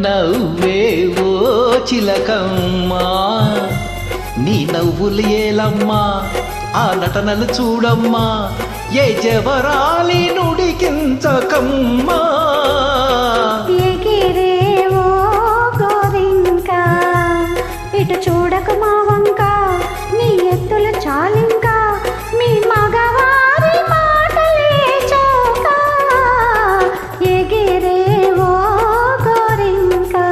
నవ్వేవో చిలకమ్మా నీ నవ్వులు ఏలమ్మా ఆ నటనలు చూడమ్మా ఏ జవరాలి నుడికించకమ్మా ఎగిరేవో గోరింకా ఇటు చూడకు మా వంక నీ ఎత్తులు చాలింకా మీ మగవారి మాటలే చౌక ఎగిరేవో గోరింకా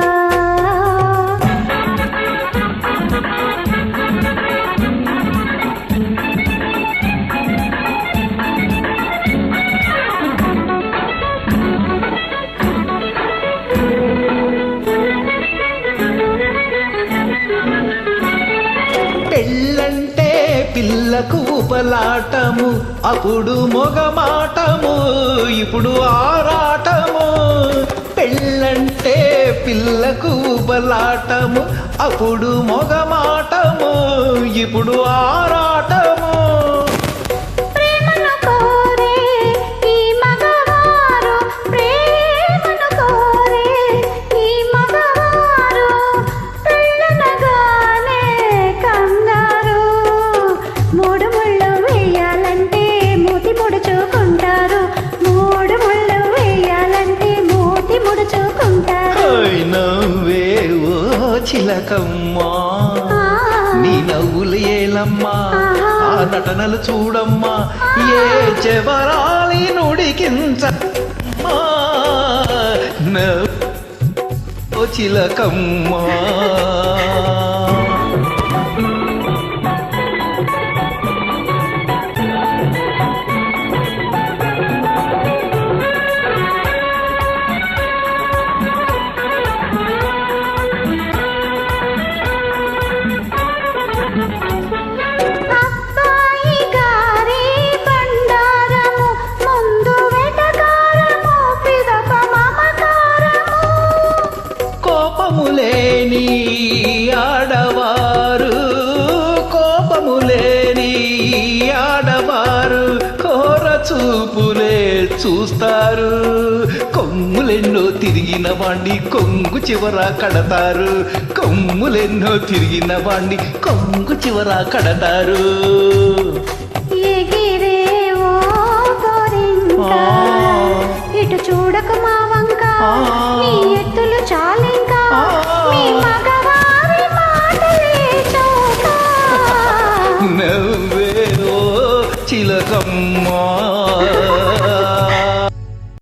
పెళ్ళంటే పిల్లకు ఉపలాటము అప్పుడు మొగమాటము ఇప్పుడు ఆరాటము పెళ్ళంటే పిల్లకు ఉపలాటము అప్పుడు మొగమాటము ఇప్పుడు ఆరాటము ప్రేమను కోరే ఈ మగవారు ప్రేమను కోరే ఈ మగవారు పెళ్ళనగానే కంగారు మూడు ముళ్ళు వేయాలంటే మూతి ముడుచుకుంటారు మూడు ముళ్ళు వేయాలంటే మూతి ముడుచుకుంటారు ఓయ్ నవ్వేవో చిలకమ్మా నీ నవ్వులు ఏలమ్మా ఆ నటనలు చూడమ్మా ఏ చెవరాలి నుడికించమ్మా నవ్వు చిలకమ్మా అబ్బాయి గారి బండారము ముందు వెటకారము పిదప మమకారము కోపము లేని ఆడవారు కోపము లేని ఆడవారు కోర చూపులే చూస్తారు కొమ్ములెన్నో తిరిగిన వాణ్ణి కొంగు చివర కడతారు కొమ్ములెన్నో తిరిగిన వాణ్ణి కొంగు చివర కడతారు ఎగిరేవో గోరింకా ఇటు చూడకు మా వంక నీ ఎత్తులు చాలింకా మీ మగవారి మాటలే చౌక నవ్వేవో చిలకమ్మా